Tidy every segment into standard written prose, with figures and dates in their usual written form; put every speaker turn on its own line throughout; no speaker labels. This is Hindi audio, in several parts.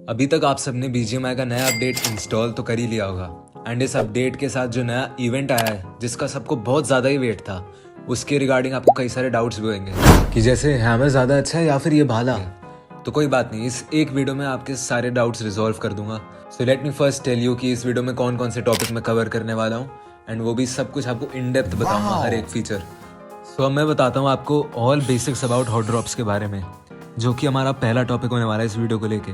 अभी तक आप सबने BGMI का नया अपडेट इंस्टॉल तो कर ही लिया होगा एंड इस अपडेट के साथ जो नया इवेंट आया है जिसका सबको बहुत ज़्यादा ही वेट था, उसके रिगार्डिंग आपको कई सारे डाउट्स भी होंगे कि जैसे हैमर ज़्यादा अच्छा है या फिर ये भाला। तो कोई बात नहीं, इस एक वीडियो में आपके सारे डाउट्स रिजॉल्व कर दूंगा। So let me first tell you कि इस वीडियो में कौन कौन से टॉपिक मैं कवर करने वाला हूँ एंड वो भी सब कुछ आपको इन डेप्थ बताऊंगा, हर एक फीचर। सो अब मैं बताता हूँ आपको all basics about hot drops के बारे में, जो कि हमारा पहला टॉपिक होने वाला है इस वीडियो को लेके।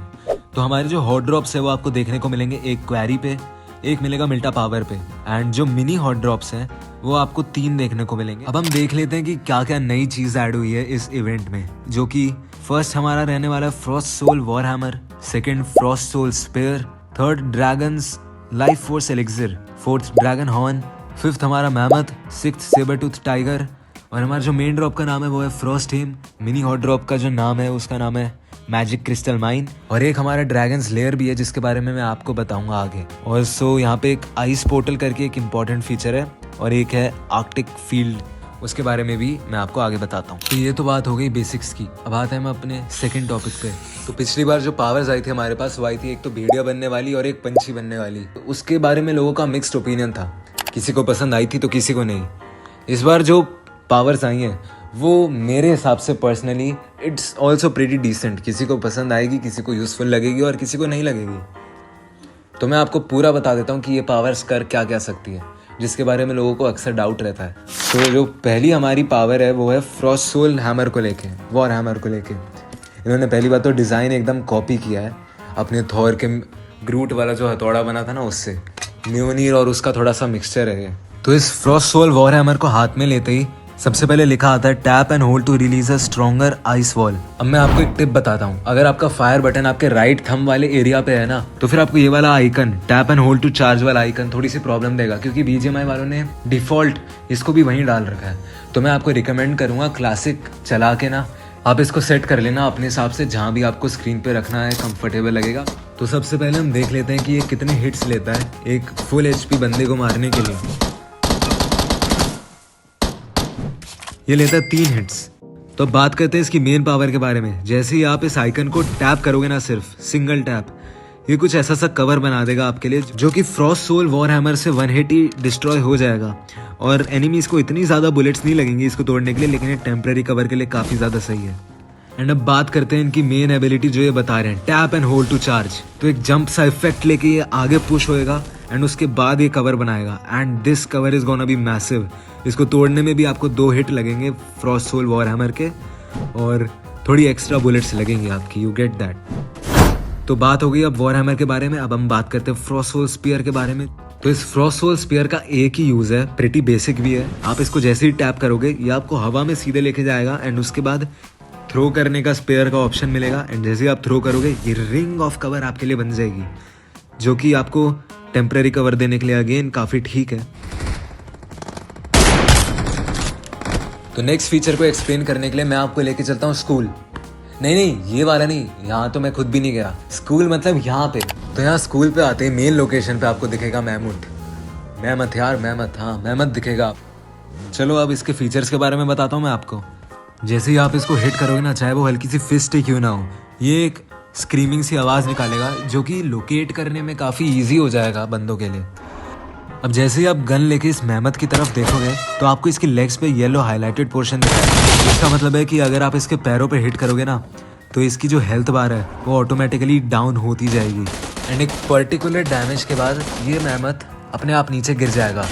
तो हमारे जो हॉट ड्रॉप्स है वो आपको देखने को मिलेंगे एक क्वेरी पे, एक मिलेगा मिल्टा पावर पे एंड जो मिनी हॉट ड्रॉप्स हैं वो आपको 3 देखने को मिलेंगे। अब हम देख लेते हैं कि क्या क्या नई चीज ऐड हुई है इस इवेंट में, जो कि फर्स्ट हमारा रहने वाला है frost soul war hammer, second frost soul spare, third dragons life force elixir, fourth dragon horn, fifth हमारा mammoth, sixth sabre tooth tiger और हमारा जो मेन ड्रॉप का नाम है वो है Frost him. Mini hot drop का जो नाम है उसका नाम है मैजिक क्रिस्टल माइन और एक हमारा ड्रैगन्स लेयर भी है जिसके बारे में मैं आपको बताऊंगा आगे। और सो यहाँ पे एक आइस पोर्टल करके एक इम्पॉर्टेंट फीचर है और एक है आर्कटिक फील्ड, उसके बारे में भी मैं आपको आगे बताता हूँ। तो ये तो बात हो गई बेसिक्स की। अब आते हैं हम अपने सेकंड टॉपिक पे। तो पिछली बार जो पावर्स आई थी हमारे पास वो आई थी एक तो भेड़िया बनने वाली और एक पंछी बनने वाली। तो उसके बारे में लोगों का मिक्स्ड ओपिनियन था, किसी को पसंद आई थी तो किसी को नहीं। इस बार जो पावर्स आई हैं वो मेरे हिसाब से personally it's also pretty decent. किसी को पसंद आएगी, किसी को यूज़फुल लगेगी और किसी को नहीं लगेगी। तो मैं आपको पूरा बता देता हूँ कि ये पावर्स कर क्या क्या सकती है, जिसके बारे में लोगों को अक्सर डाउट रहता है। तो जो पहली हमारी पावर है वो है फ्रॉस्ट सोल हैमर को लेके, वॉर हैमर को लेके। इन्होंने पहली बात तो डिज़ाइन एकदम कॉपी किया है अपने थॉर के ग्रूट वाला जो हथौड़ा बना था ना उससे, म्योनीर और उसका थोड़ा सा मिक्सचर है ये। तो इस फ्रॉस्ट सोल वॉर हैमर को हाथ में लेते ही सबसे पहले लिखा आता है tap and hold to release a stronger ice wall. अब मैं आपको एक टिप बताता हूँ, अगर आपका फायर बटन आपके राइट थंब वाले एरिया पे है ना तो फिर आपको ये वाला icon tap and hold to charge वाला आइकन थोड़ी सी प्रॉब्लम देगा, क्योंकि BGMI वालों ने डिफॉल्ट इसको भी वहीं डाल रखा है। तो मैं आपको रिकमेंड करूंगा क्लासिक चला के ना आप इसको सेट कर लेना अपने हिसाब से, जहाँ भी आपको स्क्रीन पे रखना है कंफर्टेबल लगेगा। तो सबसे पहले हम देख लेते हैं कि ये कितने हिट्स लेता है एक फुल HP बंदे को मारने के लिए। ये लेता है 3 हिट्स। तो अब बात करते हैं इसकी मेन पावर के बारे में। जैसे ही आप इस आइकन को टैप करोगे ना, सिर्फ सिंगल टैप, ये कुछ ऐसा सा कवर बना देगा आपके लिए जो कि फ्रॉस्ट सोल वॉर हैमर से 1 हिट ही डिस्ट्रॉय हो जाएगा और एनिमीज को इतनी ज़्यादा बुलेट्स नहीं लगेंगी इसको तोड़ने के लिए, लेकिन ये टेम्पररी कवर के लिए काफ़ी ज़्यादा सही है। एंड अब बात करते हैं इनकी मेन एबिलिटी जो ये बता रहे हैं, tap and hold to charge. तो एक जंप सा इफेक्ट लेके ये आगे पुश होएगा एंड उसके बाद ये कवर बनाएगा and this cover is gonna be massive. इसको तोड़ने में भी आपको 2 हिट लगेंगे फ्रॉस्ट सोल वॉर हैमर के और थोड़ी एक्स्ट्रा बुलेट्स लगेंगी आपकी, यू गेट दैट। तो बात हो गई अब वॉर हैमर के बारे में। अब हम बात करते हैं फ्रॉस्ट सोल स्पीयर के बारे में। तो इस फ्रॉस्ट सोल स्पीयर का एक ही यूज है, प्रिटी बेसिक भी है। आप इसको जैसे ही टैप करोगे ये आपको हवा में सीधे लेके जाएगा एंड उसके बाद थ्रो करने का स्पेयर का ऑप्शन मिलेगा एंड जैसे ही आप थ्रो करोगे ये रिंग ऑफ कवर आपके लिए बन जाएगी, जो कि आपको टेम्पररी कवर देने के लिए अगेन काफ़ी ठीक है। तो नेक्स्ट फीचर को एक्सप्लेन करने के लिए मैं आपको लेके चलता हूँ स्कूल। नहीं, ये वाला नहीं, यहाँ तो मैं खुद भी नहीं गया। स्कूल मतलब यहाँ पे। तो यहाँ स्कूल पे आते हैं मेन लोकेशन पे आपको दिखेगा मैमथ यार, मैमथ, हाँ मैमथ दिखेगा। चलो अब इसके फीचर्स के बारे में बताता हूँ मैं आपको। जैसे ही आप इसको हिट करोगे ना, चाहे वो हल्की सी फिस्ट ही क्यों ना हो, ये एक स्क्रीमिंग सी आवाज़ निकालेगा जो कि लोकेट करने में काफ़ी इजी हो जाएगा बंदों के लिए। अब जैसे ही आप गन लेके इस मैमथ की तरफ देखोगे तो आपको इसकी लेग्स पे येलो हाईलाइटेड पोर्शन दिखेगा। इसका मतलब है कि अगर आप इसके पैरों पे हिट करोगे ना तो इसकी जो हेल्थ बार है वो ऑटोमेटिकली डाउन होती जाएगी एंड एक पर्टिकुलर डैमेज के बाद ये मैमथ अपने आप नीचे गिर जाएगा,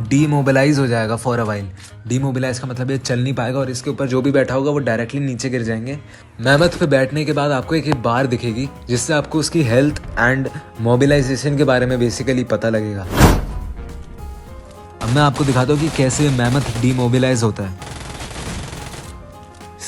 डीमोबिलाइज हो जाएगा फॉर अ वाइल। डीमोबिलाइज का मतलब ये चल नहीं पाएगा और इसके ऊपर जो भी बैठा होगा वो डायरेक्टली नीचे गिर जाएंगे। मैमथ पे बैठने के बाद आपको एक बार दिखेगी जिससे आपको उसकी हेल्थ एंड मोबिलाइजेशन के बारे में बेसिकली पता लगेगा। अब मैं आपको दिखाता हूँ कि कैसे मैमथ डीमोबिलाइज होता है।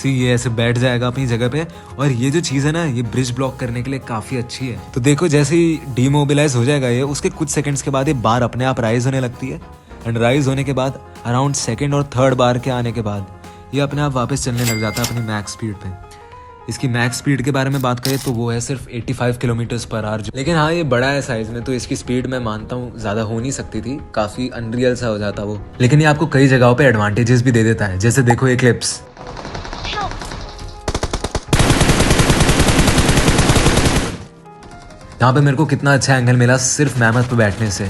ये ऐसे बैठ जाएगा अपनी जगह पे और ये जो चीज़ है ना ये ब्रिज ब्लॉक करने के लिए काफ़ी अच्छी है। तो देखो जैसे ही डीमोबिलाइज हो जाएगा ये, उसके कुछ सेकंड्स के बाद ये बार अपने आप राइज होने लगती है एंड राइज होने के बाद अराउंड सेकंड और थर्ड बार के आने के बाद ये अपने आप वापस चलने लग जाता है अपनी मैक्स स्पीड पे। इसकी मैक्स स्पीड के बारे में बात करें तो वो है सिर्फ 85 किलोमीटर्स पर आवर। लेकिन हाँ ये बड़ा है साइज में तो इसकी स्पीड मैं मानता हूँ ज़्यादा हो नहीं सकती थी, काफ़ी अनरियल सा हो जाता वो। लेकिन ये आपको कई जगहों पे एडवांटेजेस भी दे देता है, जैसे देखो एक्लिप्स। यहाँ पे मेरे को कितना अच्छा एंगल मिला सिर्फ मैमथ पे बैठने से,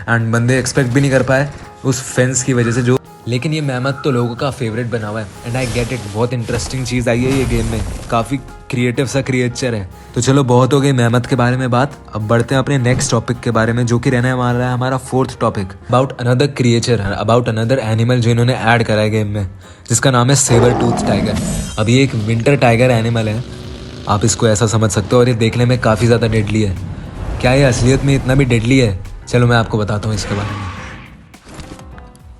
एंड बंदे एक्सपेक्ट भी नहीं कर पाए उस फेंस की वजह से जो। लेकिन ये मैमथ तो लोगों का फेवरेट बना हुआ है, एंड आई गेट इट। बहुत इंटरेस्टिंग चीज़ आई है ये गेम में, काफ़ी क्रिएटिव सा क्रिएचर है। तो चलो बहुत हो गई मैमथ के बारे में बात, अब बढ़ते हैं अपने नेक्स्ट टॉपिक के बारे में, जो कि रहने वाला है हमारा fourth topic, about another creature, about another animal जो इन्होंने ऐड करा है गेम में, जिसका नाम है सेबर टूथ टाइगर। अब ये एक विंटर टाइगर एनिमल है, आप इसको ऐसा समझ सकते हो, और ये देखने में काफ़ी ज़्यादा डेडली है। क्या ये असलियत में इतना भी डेडली है? चलो मैं आपको बताता हूँ इसके बारे में।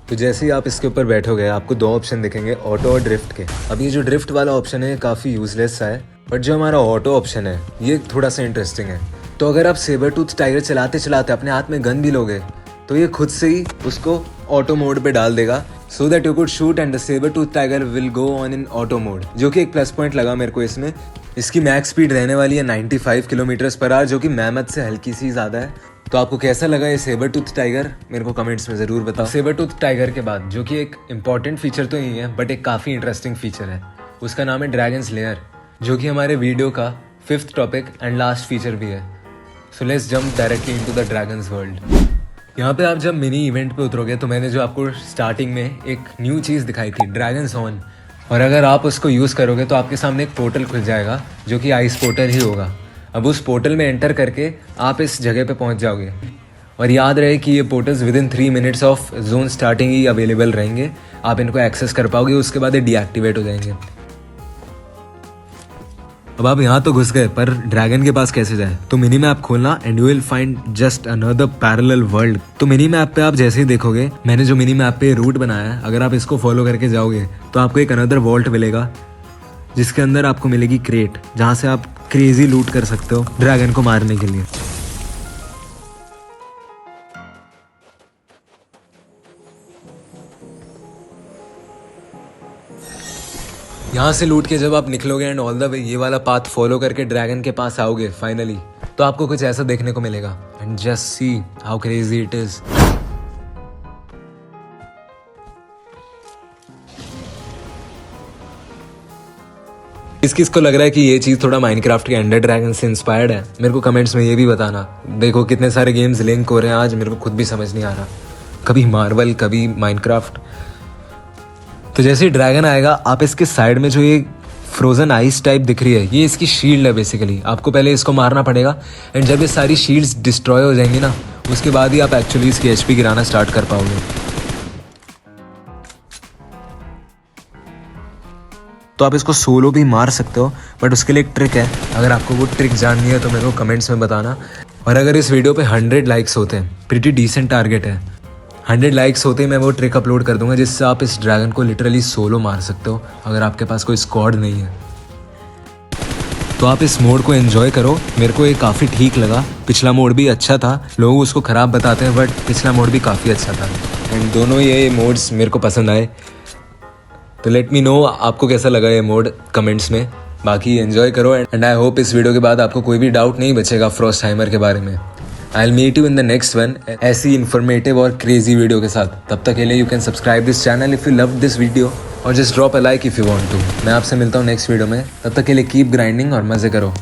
तो जैसे ही आप इसके ऊपर बैठोगे आपको दो ऑप्शन दिखेंगे, ऑटो और ड्रिफ्ट के। अब ये जो ड्रिफ्ट वाला ऑप्शन है काफ़ी यूजलेस सा है, बट जो हमारा ऑटो ऑप्शन है ये थोड़ा सा इंटरेस्टिंग है। तो अगर आप सेबर टूथ टाइगर चलाते चलाते अपने हाथ में गन भी लोगे तो ये खुद से ही उसको ऑटो मोड पे डाल देगा, so that you could shoot and the sabre tooth tiger will go on in auto mode, जो कि एक प्लस पॉइंट लगा मेरे को इसमें। इसकी मैक्स स्पीड रहने वाली है 95 किलोमीटर पर आवर, जो कि मैमथ से हल्की सी ज़्यादा है। तो आपको कैसा लगा ये सेबर टूथ टाइगर, मेरे को कमेंट्स में ज़रूर बताओ। सेबर टूथ टाइगर के बाद जो कि एक इम्पॉर्टेंट फीचर तो नहीं है, बट एक काफ़ी इंटरेस्टिंग फीचर है, उसका नाम है ड्रैगन्स लेयर, जो कि हमारे वीडियो का 5th topic and last feature भी है। So let's jump directly into the dragons world. यहाँ पे आप जब मिनी इवेंट पे उतरोगे तो मैंने जो आपको स्टार्टिंग में एक न्यू चीज़ दिखाई थी, ड्रैगन्स हॉर्न, और अगर आप उसको यूज़ करोगे तो आपके सामने एक पोर्टल खुल जाएगा जो कि आइस पोर्टल ही होगा। अब उस पोर्टल में एंटर करके आप इस जगह पे पहुंच जाओगे, और याद रहे कि ये portals with in 3 minutes of zone starting he available रहेंगे, आप इनको एक्सेस कर पाओगे, उसके बाद ये डीएक्टिवेट हो जाएंगे। अब आप यहाँ तो घुस गए, पर ड्रैगन के पास कैसे जाए? तो मिनी मैप खोलना and you will find just another parallel world. तो मिनी मैप पे आप जैसे ही देखोगे, मैंने जो मिनी मैप पे रूट बनाया है, अगर आप इसको फॉलो करके जाओगे तो आपको एक अनदर वॉल्ट मिलेगा, जिसके अंदर आपको मिलेगी क्रेट, जहाँ से आप क्रेजी लूट कर सकते हो ड्रैगन को मारने के लिए। यहाँ से लूट के जब आप निकलोगे एंड ऑल द वे ये वाला पाथ फॉलो करके ड्रैगन के पास आओगे फाइनली, तो आपको कुछ ऐसा देखने को मिलेगा, and just see how crazy it is. किस किस को लग रहा है कि ये चीज़ थोड़ा माइनक्राफ्ट के अंडर ड्रैगन से इंस्पायर्ड है? मेरे को कमेंट्स में ये भी बताना। देखो कितने सारे गेम्स लिंक हो रहे हैं आज, मेरे को खुद भी समझ नहीं आ रहा, कभी मार्वल कभी माइनक्राफ्ट। तो जैसे ही ड्रैगन आएगा, आप इसके साइड में जो ये फ्रोजन आइस टाइप दिख रही है, ये इसकी शील्ड है बेसिकली। आपको पहले इसको मारना पड़ेगा, एंड जब ये सारी शील्ड्स डिस्ट्रॉय हो जाएंगी ना, उसके बाद ही आप एक्चुअली इसकी एचपी गिराना स्टार्ट कर पाओगे। तो आप इसको सोलो भी मार सकते हो, बट उसके लिए एक ट्रिक है, अगर आपको वो ट्रिक जाननी है तो मेरे को कमेंट्स में बताना। और अगर इस वीडियो पे 100 लाइक्स होते हैं, प्रीटी डिसेंट टारगेट है, 100 लाइक्स होते ही मैं वो ट्रिक अपलोड कर दूंगा, जिससे आप इस ड्रैगन को लिटरली सोलो मार सकते हो अगर आपके पास कोई स्क्वाड नहीं है। तो आप इस मोड को एंजॉय करो, मेरे को ये काफ़ी ठीक लगा। पिछला मोड भी अच्छा था, लोग उसको ख़राब बताते हैं, बट पिछला मोड भी काफ़ी अच्छा था, एंड दोनों ये मोड्स मेरे को पसंद आए। तो लेट मी नो आपको कैसा लगा ये मोड कमेंट्स में। बाकी एंजॉय करो, एंड आई होप इस वीडियो के बाद आपको कोई भी डाउट नहीं बचेगा फ्रॉस्टहाइमर के बारे में। I will meet you in the next one ऐसी इन्फॉर्मेटिव और क्रेजी वीडियो के साथ। तब तक के लिए you can subscribe this channel if you love this video, और just drop a like if you want to. मैं आपसे मिलता हूँ नेक्स्ट वीडियो में, तब तक के लिए कीप ग्राइंडिंग और मज़े करो।